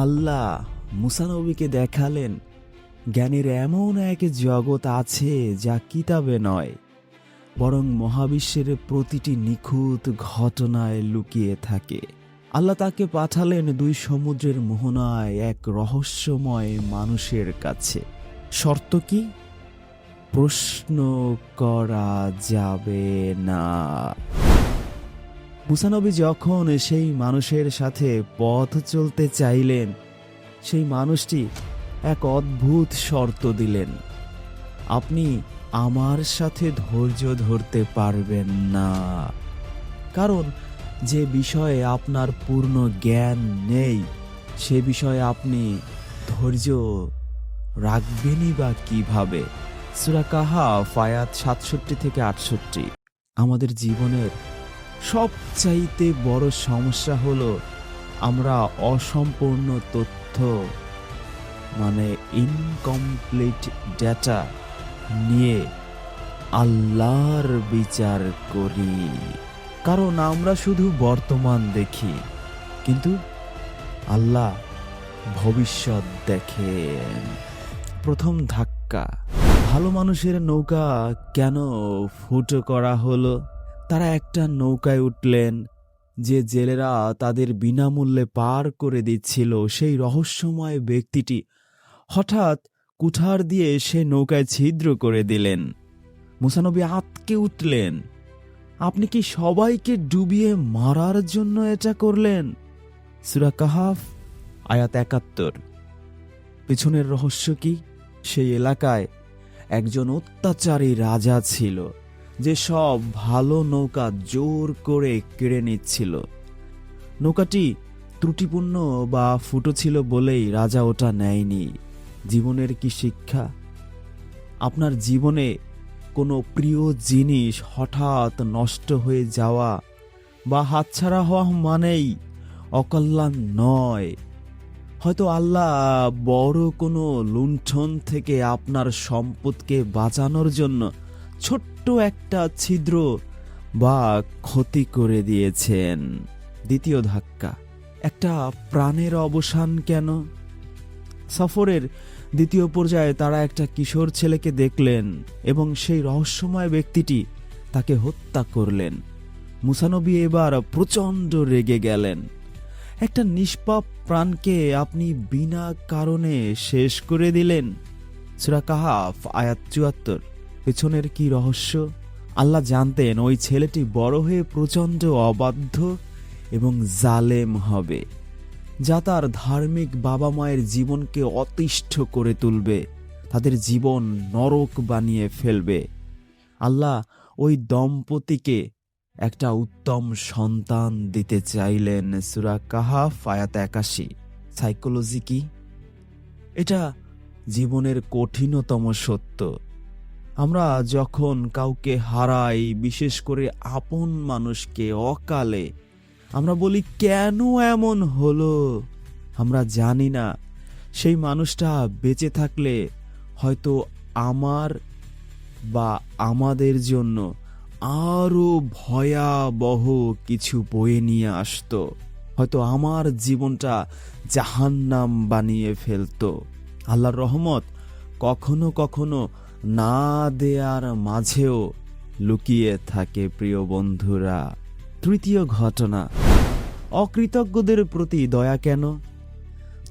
আল্লাহ মুসা নবীকে দেখালেন জ্ঞানের এমন এক জগৎ আছে যা কিতাবে নয়, বরং মহাবিশ্বের প্রতিটি নিখুঁত ঘটনায় লুকিয়ে থাকে। আল্লাহ তাকে পাঠালেন দুই সমুদ্রের মোহনায় এক রহস্যময় মানুষের কাছে। শর্ত কি? প্রশ্ন করা যাবে না। মুসা নবী যখন সেই মানুষের সাথে পথ চলতে চাইলেন, সেই মানুষটি এক অদ্ভুত শর্ত দিলেন, আপনি আমার সাথে ধৈর্য ধরতে পারবেন না, কারণ যে বিষয়ে আপনার পূর্ণ জ্ঞান নেই সে বিষয়ে আপনি ধৈর্য রাখবেনই বা কিভাবে। সূরা কাহাফ আয়াত 67 থেকে 68। আমাদের জীবনের সবচাইতে বড় সমস্যা হলো আমরা অসম্পূর্ণ তথ্য ইনকমপ্লিট ডেটা নিয়ে আল্লাহর বিচার করি। কারণ আমরা শুধু বর্তমান দেখি, কিন্তু আল্লাহ ভবিষ্যৎ দেখেন। প্রথম ধাক্কা, ভালো মানুষের নৌকা কেন ফুটো করা হলো? তারা একটা নৌকায় উঠলেন যে জেলেরা তাদের বিনামূল্যে পার করে দিচ্ছিল। সেই রহস্যময় ব্যক্তিটি হঠাৎ কুঠার দিয়ে সে নৌকায় ছিদ্র করে দিলেন। মুসা নবী আঁতকে উঠলেন, আপনি কি সবাইকে ডুবিয়ে মারার জন্য এটা করলেন? সূরা কাহাফ আয়াত 71। পিছনের রহস্য কি? সেই এলাকায় একজন অত্যাচারী রাজা ছিল যে সব ভালো নৌকা জোর করে কেড়ে নিচ্ছিল। নৌকাটি ত্রুটিপূর্ণ বা ফুটো ছিল বলেই রাজা ওটা নেয়নি। জীবনের কি শিক্ষা? আপনার জীবনে কোনো প্রিয় জিনিস হঠাৎ নষ্ট হয়ে যাওয়া বা হাতছাড়া হওয়া মানেই অকল্যাণ নয়। হয়তো আল্লাহ বড় কোনো লুণ্ঠন থেকে আপনার সম্পদকে বাঁচানোর জন্য ছোট্ট একটা ছিদ্র বা ক্ষতি করে দিয়েছেন। দ্বিতীয় ধাক্কা, একটা প্রাণের অবসান কেন? সফরের দ্বিতীয় পর্যায়ে তারা একটা কিশোর ছেলেকে দেখলেন এবং সেই রহস্যময় ব্যক্তিটি তাকে হত্যা করলেন। মুসা নবী এবার প্রচণ্ড রেগে গেলেন। একটা নিষ্পাপ প্রাণকে আপনি বিনা কারণে শেষ করে দিলেন। সূরা কাহাফ আয়াত 74। পেছনের কি রহস্য? আল্লাহ জানতেন ওই ছেলেটি বড় হয়ে প্রচণ্ড অবাধ্য এবং জালেম হবে, যা তার ধার্মিক বাবা মায়ের জীবনকে অতিষ্ঠ করে তুলবে, তাদের জীবন নরক বানিয়ে ফেলবে। আল্লাহ ওই দম্পতিকে একটা উত্তম সন্তান দিতে চাইলেন। সূরা কাহাফ আয়াত 81। সাইকোলজি কি? এটা জীবনের কঠিনতম সত্য। আমরা যখন কাউকে হারাই, বিশেষ করে আপন মানুষকে অকালে, আমরা বলি কেন এমন হলো? আমরা জানি না সেই মানুষটা বেঁচে থাকলে হয়তো আমার বা আমাদের জন্য আরো ভয়াবহ কিছু বয়ে নিয়ে আসতো। হয়তো আমার জীবনটা জাহান্নাম বানিয়ে ফেলতো। আল্লাহর রহমত কখনো কখনো না দেয়ার মাঝেও লুকিয়ে থাকে প্রিয় বন্ধুরা। তৃতীয় ঘটনা, অকৃতজ্ঞদের প্রতি দয়া কেন?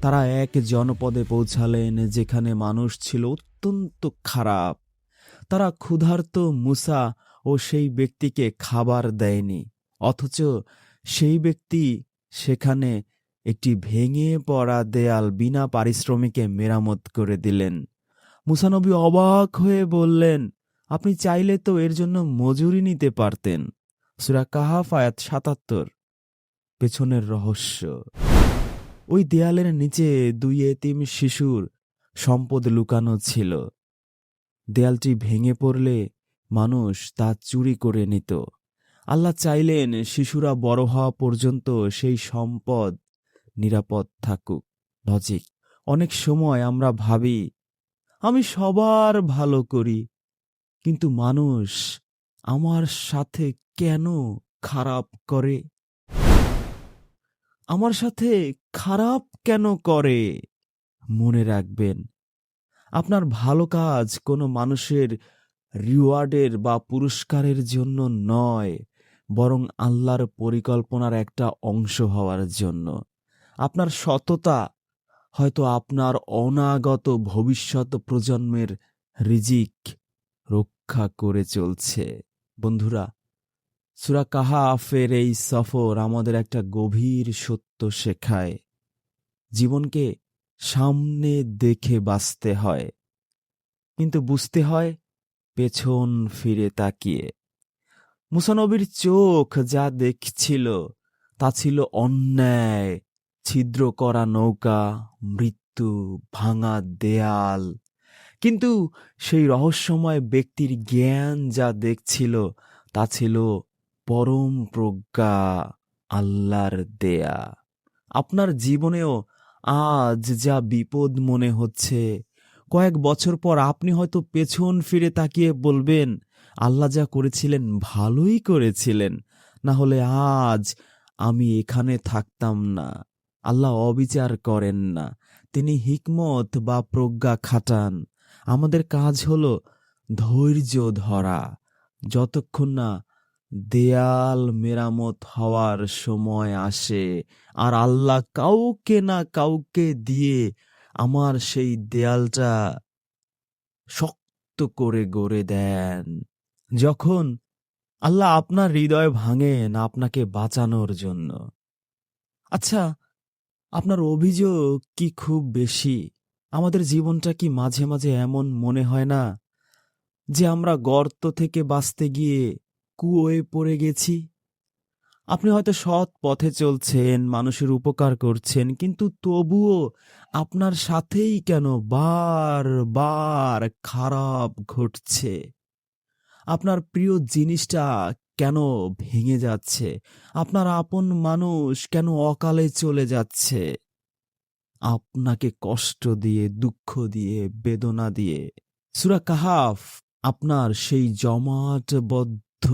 তারা এক জনপদে পৌঁছালেন যেখানে মানুষ ছিল অত্যন্ত খারাপ। তারা ক্ষুধার্ত মুসা ও সেই ব্যক্তিকে খাবার দেয়নি, অথচ সেই ব্যক্তি সেখানে একটি ভেঙে পড়া দেয়াল বিনা পারিশ্রমিকে মেরামত করে দিলেন। মুসা নবী অবাক হয়ে বললেন, আপনি চাইলে তো এর জন্য মজুরি নিতে পারতেন। সূরা কাহাফ আয়াত 77। পেছনের রহস্য, ওই দেয়ালের নিচে দুই এতিম শিশুর সম্পদ লুকানো ছিল। দেয়ালটি ভেঙে পড়লে মানুষ তা চুরি করে নিত। আল্লাহ চাইলেন শিশুরা বড় হওয়া পর্যন্ত সেই সম্পদ নিরাপদ থাকুক। লজিক, অনেক সময় আমরা ভাবি আমি সবার ভালো করি, কিন্তু মানুষ আমার সাথে কেন খারাপ করে? আমার সাথে খারাপ কেন করে? মনে রাখবেন, আপনার ভালো কাজ কোনো মানুষের রিওয়ার্ডের বা পুরস্কারের জন্য নয়, বরং আল্লাহর পরিকল্পনার একটা অংশ হওয়ার জন্য। আপনার সততা হয়তো আপনার অনাগত ভবিষ্যৎ প্রজন্মের রিজিক রক্ষা করে চলছে। বন্ধুরা, সূরা কাহাফের এই সফর আমাদের একটা গভীর সত্য শেখায়। জীবনকে সামনে দেখে বাঁচতে হয়, কিন্তু বুঝতে হয় পেছন ফিরে তাকিয়ে। মুসা নবীর চোখ যা দেখছিল তা ছিল অন্যায়, ছিদ্র করা নৌকা, মৃত্যু, ভাঙা দেয়াল। কিন্তু সেই রহস্যময় ব্যক্তির জ্ঞান যা দেখছিল তা ছিল পরম প্রজ্ঞা, আল্লাহর দেয়া। আপনার জীবনেও আজ যা বিপদ মনে হচ্ছে, কয়েক বছর পর আপনি হয়তো পেছন ফিরে তাকিয়ে বলবেন, আল্লাহ যা করেছিলেন ভালোই করেছিলেন, না হলে আজ আমি এখানে থাকতাম না। আল্লাহ অবিচার করেন না, তিনি হিকমত বা প্রজ্ঞা খাটান। আমাদের কাজ হলো ধৈর্য ধরা, যতক্ষণ না দেয়াল মেরামত হওয়ার সময় আসে আর আল্লাহ কাউকে না কাউকে দিয়ে আমার সেই দেয়ালটা শক্ত করে গড়ে দেন। যখন আল্লাহ আপনার হৃদয় ভাঙেন আপনাকে বাঁচানোর জন্য। আচ্ছা, আপনার অভিযোগ কি খুব বেশি? আমাদের জীবনটা কি মাঝে মাঝে এমন মনে হয় না যে আমরা গর্ত থেকে বাঁচতে গিয়ে কুয়োয় পড়ে গেছি? আপনি হয়তো সৎ পথে চলছেন, মানুষের উপকার করছেন, কিন্তু তবুও আপনার সাথেই কেন বারবার খারাপ ঘটছে? আপনার প্রিয় জিনিসটা কেন ভেঙে যাচ্ছে? আপনার আপন মানুষ কেন অকালে চলে যাচ্ছে? আপনাকে কষ্ট দিয়ে, দুঃখ দিয়ে, বেদনা দিয়ে। সূরা কাহাফ আপনার সেই জমাটবদ্ধ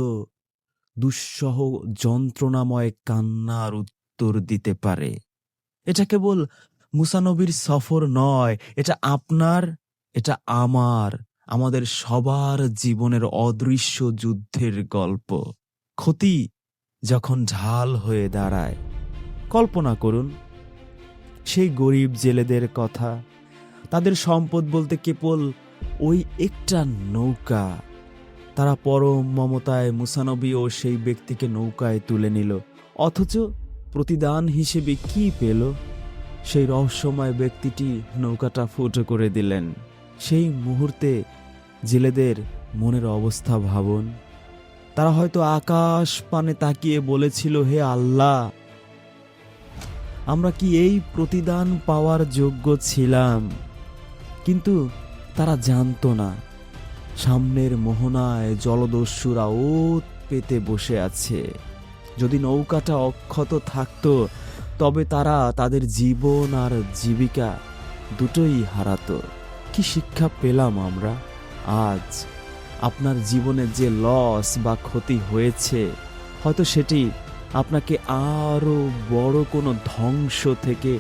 দুঃসহ যন্ত্রণাময় কান্নার উত্তর দিতে পারে। এটা কেবল মুসা নবীর সফর নয়, এটা আপনার, এটা আমার, আমাদের সবার জীবনের অদৃশ্য যুদ্ধের গল্প। ক্ষতি যখন ঢাল হয়ে দাঁড়ায়, কল্পনা করুন সেই গরিব জেলেদের কথা। তাদের সম্পদ বলতে কেবল ওই একটা নৌকা। তারা পরম মমতায় মুসা নবী ও সেই ব্যক্তিকে নৌকায় তুলে নিল, অথচ প্রতিদান হিসেবে কি পেল? সেই রহস্যময় ব্যক্তিটি নৌকাটা ফুটো করে দিলেন। সেই মুহূর্তে জেলেদের মনের অবস্থা ভাবুন। তারা হয়তো আকাশ পানে তাকিয়ে বলেছিল, হে আল্লাহ, আমরা কি এই প্রতিদান পাওয়ার যোগ্য ছিলাম? কিন্তু তারা জানতো না সামনের মোহনায় জলদস্যুরা ওত পেতে বসে আছে। যদি নৌকাটা অক্ষত থাকতো তবে তারা তাদের জীবন আর জীবিকা দুটোই হারাতো। কি শিক্ষা পেলাম আমরা আজ? আপনার জীবনে যে লস বা ক্ষতি হয়েছে, হয়তো সেটি আপনাকে আরো বড় কোনো ধ্বংস থেকে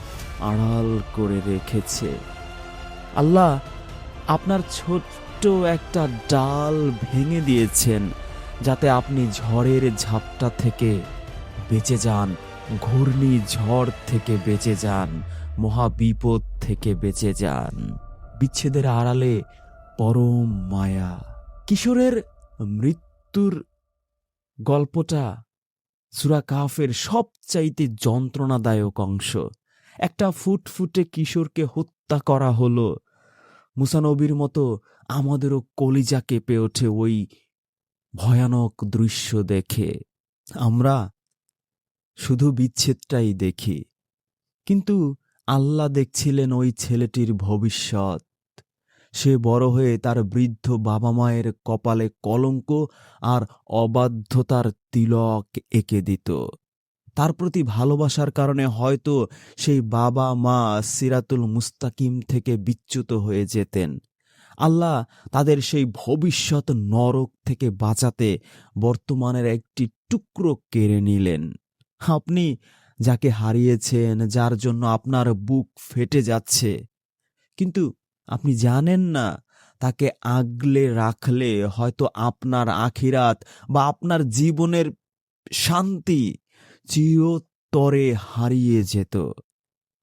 আড়াল করে রেখেছে। আল্লাহ আপনার ছোট্ট একটা ডাল ভেঙে দিয়েছেন যাতে আপনি ঝড়ের ঝাপটা থেকে বেঁচে যান, ঘূর্ণিঝড় থেকে বেঁচে যান, মহাবিপদ থেকে বেঁচে যান। বিচ্ছেদের আড়ালে পরম মায়া। কিশোরের মৃত্যুর গল্পটা সূরা কাহফের সবচাইতে যন্ত্রণাদায়ক অংশ। একটা ফুটফুটে কিশোরকে হত্যা করা হলো। মুসা নবীর মতো আমাদেরও কলিজা কেঁপে ওঠে ওই ভয়ানক দৃশ্য দেখে। আমরা শুধু বিচ্ছেদটাই দেখি, কিন্তু আল্লাহ দেখছিলেন ওই ছেলেটির ভবিষ্যৎ। সে বড় হয়ে তার বৃদ্ধ বাবা মায়ের কপালে কলঙ্ক আর অবাধ্যতার তিলক এঁকে দিত। তার প্রতি ভালোবাসার কারণে হয়তো সেই বাবা মা সিরাতুল মুস্তাকিম থেকে বিচ্যুত হয়ে যেতেন। আল্লাহ তাদের সেই ভবিষ্যৎ নরক থেকে বাঁচাতে বর্তমানের একটি টুকরো কেড়ে নিলেন। আপনি যাকে হারিয়েছেন, যার জন্য আপনার বুক ফেটে যাচ্ছে, কিন্তু আপনি জানেন না তাকে আগলে রাখলে হয়তো আপনার আখিরাত বা আপনার জীবনের শান্তি চিরতরে হারিয়ে যেত।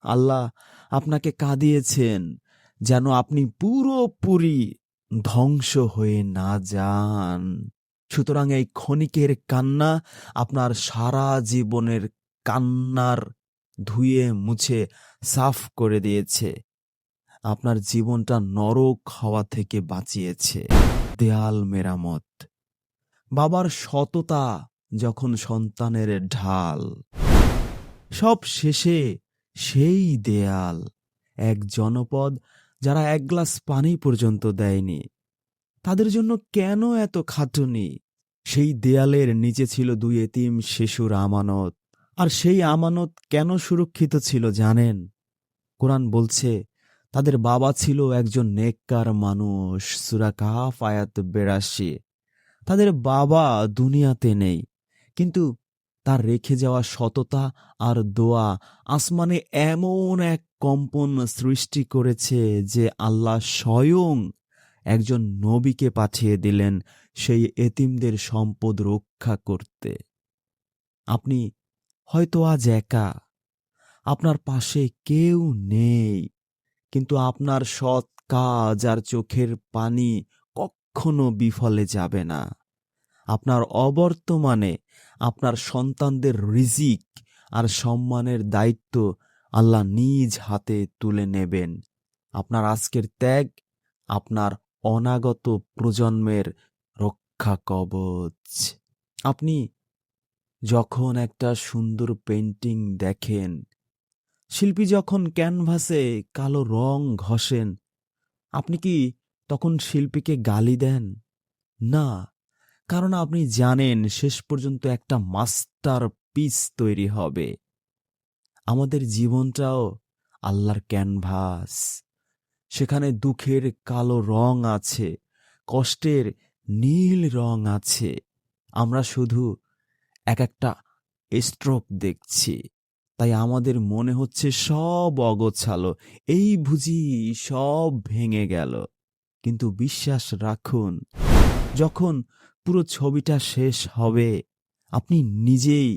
আল্লাহ আপনাকে কাঁদিয়েছেন যেন আপনি পুরোপুরি ধ্বংস হয়ে না যান। সুতরাং এই ক্ষণিকের কান্না আপনার সারা জীবনের কান্নার ধুয়ে মুছে সাফ করে দিয়েছে, আপনার জীবনটা নরক হওয়া থেকে বাঁচিয়েছে। দেয়াল মেরামত, বাবার সততা যখন সন্তানের ঢাল, সব শেষে সেই দেয়াল, এক জনপদ যারা এক গ্লাস পানি পর্যন্ত দেয়নি, তাদের জন্য কেন এত খাটুনি? সেই দেয়ালের নিচে ছিল 2 এতিম শিশুর আমানত। আর সেই আমানত কেন সুরক্ষিত ছিল জানেন? কোরআন বলছে তাদের বাবা ছিল একজন নেককার মানুষ। সূরা কাহফ আয়াত 82। তাদের বাবা দুনিয়াতে নেই, কিন্তু তার রেখে যাওয়া সততা আর দোয়া আসমানে এমন এক কম্পন সৃষ্টি করেছে যে আল্লাহ স্বয়ং একজন নবীকে পাঠিয়ে দিলেন সেই এতিমদের সম্পদ রক্ষা করতে। আপনি হয়তো আজ একা, আপনার পাশে কেউ নেই, কিন্তু আপনার সৎ কাজ আর চোখের পানি কখনো বিফলে যাবে না। আপনার অবর্তমানে আপনার সন্তানদের রিজিক আর সম্মানের দায়িত্ব আল্লাহ নিজ হাতে তুলে নেবেন। আপনার আজকের ত্যাগ আপনার অনাগত প্রজন্মের রক্ষা কবচ। আপনি যখন একটা সুন্দর পেন্টিং দেখেন, শিল্পী যখন ক্যানভাসে কালো রং ঘষেন, আপনি কি তখন শিল্পীকে গালি দেন? না, কারণ আপনি জানেন শেষ পর্যন্ত একটা মাস্টার পিস তৈরি হবে। আমাদের জীবনটাও আল্লাহর ক্যানভাস। সেখানে দুঃখের কালো রং আছে, কষ্টের নীল রং আছে। আমরা শুধু এক একটা স্ট্রোক দেখছি, তাই আমাদের মনে হচ্ছে সব অগোছালো, এই বুঝি সব ভেঙে গেল। কিন্তু বিশ্বাস রাখুন, যখন পুরো ছবিটা শেষ হবে, আপনি নিজেই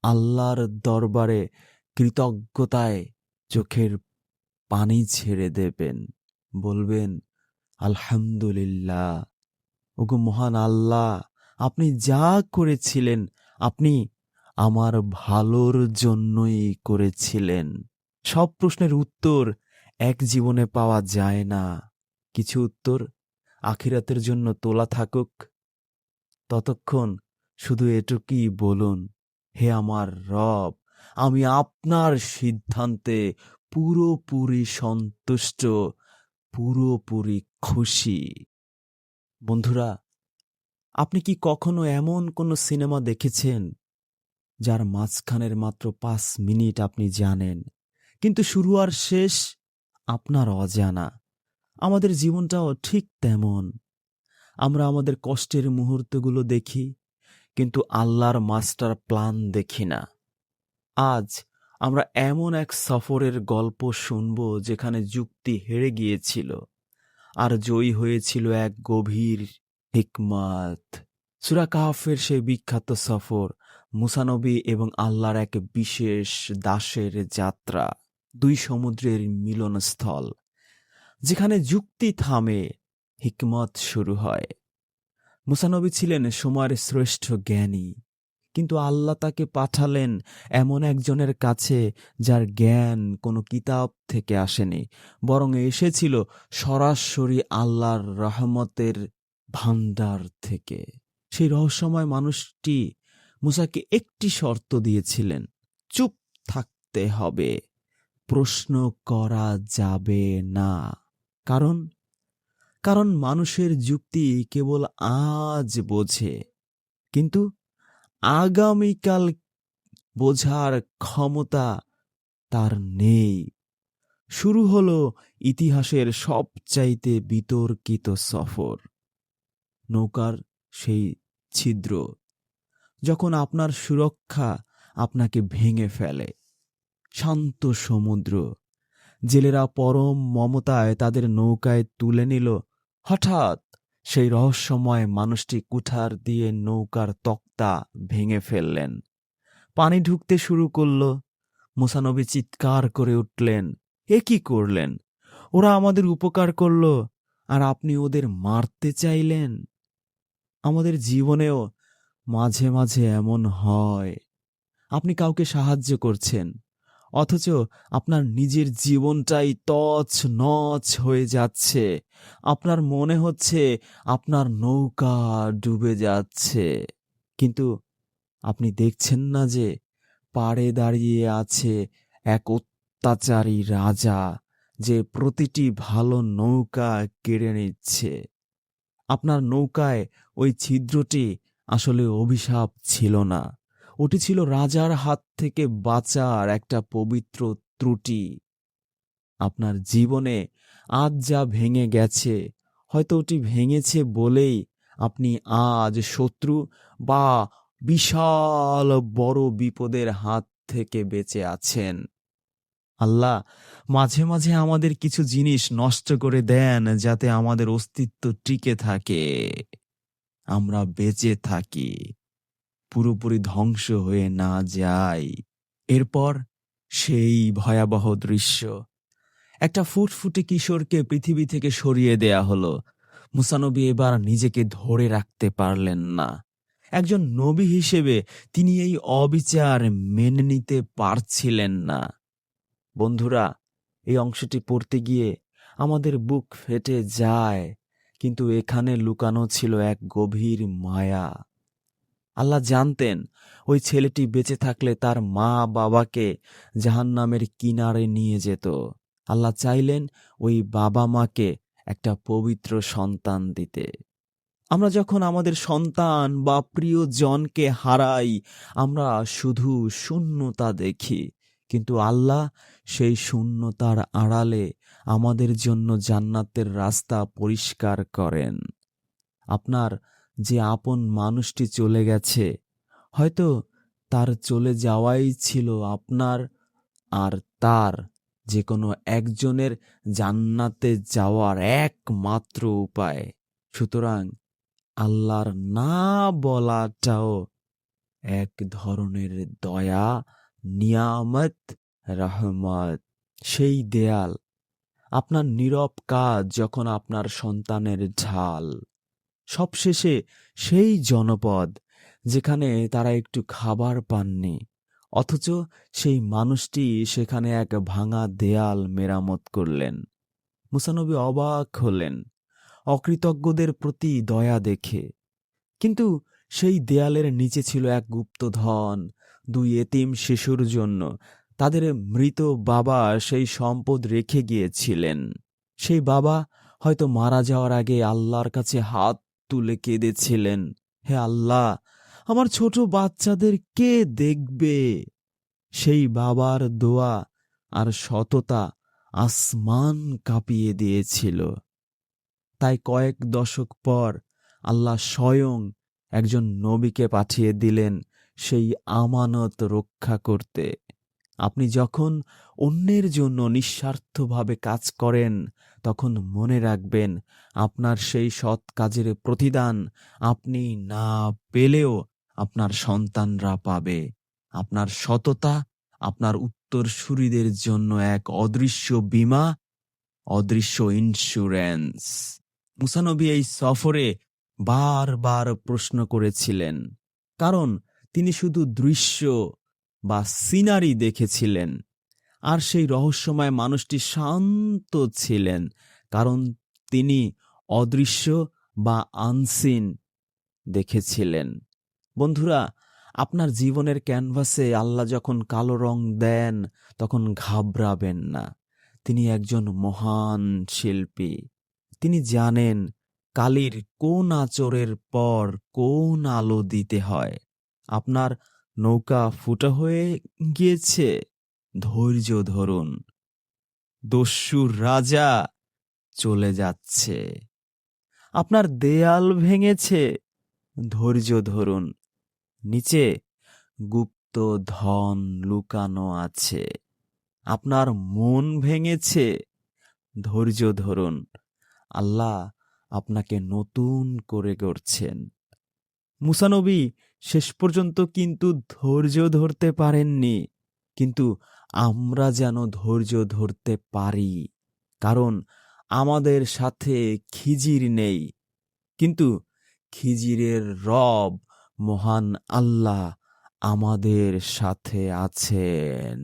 আল্লাহর দরবারে কৃতজ্ঞতায় চোখের পানি ছেড়ে দেবেন, বলবেন আলহামদুলিল্লাহ। ওগো মহান আল্লাহ, আপনি যা করেছিলেন আপনি আমার ভালোর জন্যই করেছিলেন। সব প্রশ্নের উত্তর এক জীবনে পাওয়া যায় না, কিছু উত্তর আখিরাতের জন্য তোলা থাকুক। ততক্ষণ শুধু এটুকুই বলুন, হে আমার রব, আমি আপনার সিদ্ধান্তে পুরোপুরি সন্তুষ্ট, পুরোপুরি খুশি। বন্ধুরা, আপনি কি কখনো এমন কোনো সিনেমা দেখেছেন যার মাঝখানের মাত্র 5 মিনিট আপনি জানেন, কিন্তু শুরু আর শেষ আপনার অজানা? আমাদের জীবনটাও ঠিক তেমন। আমরা আমাদের কষ্টের মুহূর্তগুলো দেখি, কিন্তু আল্লাহর মাস্টার প্ল্যান দেখি না। আজ আমরা এমন এক সফরের গল্প শুনব যেখানে যুক্তি হেরে গিয়েছিল আর জয়ী হয়েছিল এক গভীর হিকমত। সূরা কাহফের সেই বিখ্যাত সফর, মুসা নবী এবং আল্লাহর এক বিশেষ দাসের যাত্রা, 2 সমুদ্রের মিলনস্থল, যেখানে যুক্তি থামে, হিকমত শুরু হয়। মুসা নবী ছিলেন সময়ের শ্রেষ্ঠ জ্ঞানী, কিন্তু আল্লাহ তাকে পাঠালেন এমন একজনের কাছে যার জ্ঞান কোনো কিতাব থেকে আসেনি, বরং এসেছিল সরাসরি আল্লাহর রহমতের ভান্ডার থেকে। সেই রহস্যময় মানুষটি মুসাকে একটি শর্ত দিয়েছিলেন, চুপ থাকতে হবে, প্রশ্ন করা যাবে না। কারণ কারণ মানুষের যুক্তি কেবল আজ বোঝে, কিন্তু আগামীকাল বোঝার ক্ষমতা তার নেই। শুরু হলো ইতিহাসের সবচাইতে বিতর্কিত সফর, নৌকার সেই ছিদ্র, যখন আপনার সুরক্ষা আপনাকে ভেঙে ফেলে, শান্ত সমুদ্র। জেলেরা পরম মমতায় তাদের নৌকায় তুলে নিল। হঠাৎ সেই রহস্যময় মানুষটি কুঠার দিয়ে নৌকার তক্তা ভেঙে ফেললেন। পানি ঢুকতে শুরু করল। মুসা নবী চিৎকার করে উঠলেন, এ কি করলেন? ওরা আমাদের উপকার করল, আর আপনি ওদের মারতে চাইলেন। আমাদের জীবনেও মাঝে মাঝে এমন হয়। আপনি কাউকে সাহায্য করছেন, অথচ আপনার নিজের জীবনটাই তছ নছ হয়ে যাচ্ছে। আপনার মনে হচ্ছে আপনার নৌকা ডুবে যাচ্ছে, কিন্তু আপনি দেখছেন না যে পাড়ে দাঁড়িয়ে আছে এক অত্যাচারী রাজা, যে প্রতিটি ভালো নৌকা কেড়ে নিচ্ছে। আপনার নৌকায় ওই ছিদ্রটি আসলে অভিশাপ ছিল না, ওটি ছিল রাজার হাত থেকে বাঁচার একটা পবিত্র ত্রুটি। আপনার জীবনে আজ যা ভেঙে গেছে, হয়তো ওটি ভেঙেছে বলেই আপনি আজ শত্রু বা বিশাল বড় বিপদের হাত থেকে বেঁচে আছেন। আল্লাহ মাঝে মাঝে আমাদের কিছু জিনিস নষ্ট করে দেন, যাতে আমাদের অস্তিত্ব টিকে থাকে, আমরা বেঁচে থাকি, পুরোপুরি ধ্বংস হয়ে না যাই। এরপর সেই ভয়াবহ দৃশ্য, একটা ফুটফুটে কিশোরকে পৃথিবী থেকে সরিয়ে দেয়া হলো। মুসা নবী এবার নিজেকে ধরে রাখতে পারলেন না। একজন নবী হিসেবে তিনি এই অবিচার মেনে নিতে পারছিলেন না। বন্ধুরা, এই অংশটি পড়তে গিয়ে আমাদের বুক ফেটে যায়, কিন্তু এখানে লুকানো ছিল এক গভীর মায়া। আল্লাহ জানতেন ওই ছেলেটি বেঁচে থাকলে তার মা বাবাকে জাহান্নামের কিনারে নিয়ে যেত। আল্লাহ চাইলেন ওই বাবা মাকে একটা পবিত্র সন্তান দিতে। আমরা যখন আমাদের সন্তান বা প্রিয়জনকে হারাই, আমরা শুধু শূন্যতা দেখি, কিন্তু আল্লাহ সেই শূন্যতার আড়ালে আমাদের জন্য জান্নাতের রাস্তা পরিষ্কার করেন। আপনার যে আপন মানুষটি চলে গেছে, হয়তো তার চলে যাওয়াই ছিল আপনার আর তার যে কোনো একজনের জান্নাতে যাওয়ার একমাত্র উপায়। সুতরাং আল্লাহর না বলাটাও এক ধরনের দয়া, নিয়ামত, রহমত। সেই দেয়াল, আপনার নীরব কাজ যখন আপনার সন্তানের ঢাল। সবশেষে সেই জনপদ যেখানে তারা একটু খাবার পাননি, অথচ সেই মানুষটি সেখানে এক ভাঙা দেয়াল মেরামত করলেন। মুসা নবী অবাক হলেন অকৃতজ্ঞদের প্রতি দয়া দেখে। কিন্তু সেই দেয়ালের নিচে ছিল এক গুপ্তধন, 2 এতিম শিশুর জন্য। তাদের মৃত বাবা সেই সম্পদ রেখে গিয়েছিলেন। সেই বাবা হয়তো মারা যাওয়ার আগে আল্লাহর কাছে হাত তুলে কেঁদেছিলেন, হে আল্লাহ, আমার ছোট বাচ্চাদের কে দেখবে? সেই বাবার দোয়া আর সততা আসমান কাঁপিয়ে দিয়েছিল। তাই কয়েক দশক পর আল্লাহ স্বয়ং একজন নবীকে পাঠিয়ে দিলেন সেই আমানত রক্ষা করতে। আপনি যখন অন্যের জন্য নিঃস্বার্থভাবে কাজ করেন, তখন মনে রাখবেন আপনার সেই সৎ কাজের প্রতিদান আপনি না পেলেও আপনার সন্তানরা পাবে। আপনার সততা আপনার উত্তরসূরিদের জন্য এক অদৃশ্য বীমা, অদৃশ্য ইন্স্যুরেন্স। মুসা নবী এই সফরে বারবার প্রশ্ন করেছিলেন, কারণ তিনি শুধু দৃশ্য বা সিনারি দেখেছিলেন, আর সেই রহস্যময় মানুষটি শান্ত ছিলেন, কারণ তিনি অদৃশ্য বা আনসিন দেখেছিলেন। বন্ধুরা, আপনার জীবনের ক্যানভাসে আল্লাহ যখন কালো রং দেন, তখন ঘাবড়াবেন না। তিনি একজন মহান শিল্পী। তিনি জানেন কালির কোন আঁচড়ের পর কোন আলো দিতে হয়। আপনার নৌকা ফুটো হয়ে গিয়েছে, ধৈর্য ধরুন, দস্যুর রাজা চলে যাচ্ছে। আপনার দেয়াল ভেঙেছে, ধৈর্য ধরুন, নিচে গুপ্ত ধন লুকানো আছে। আপনার মন ভেঙেছে, ধৈর্য ধরুন। আল্লাহ আপনাকে নতুন করে গড়ছেন। মুসা নবী শেষ পর্যন্ত কিন্তু ধৈর্য ধরতে পারেননি, কিন্তু আমরা যেন ধৈর্য ধরতে পারি, কারণ আমাদের সাথে খিজির নেই, কিন্তু খিজিরের রব মহান আল্লাহ আমাদের সাথে আছেন।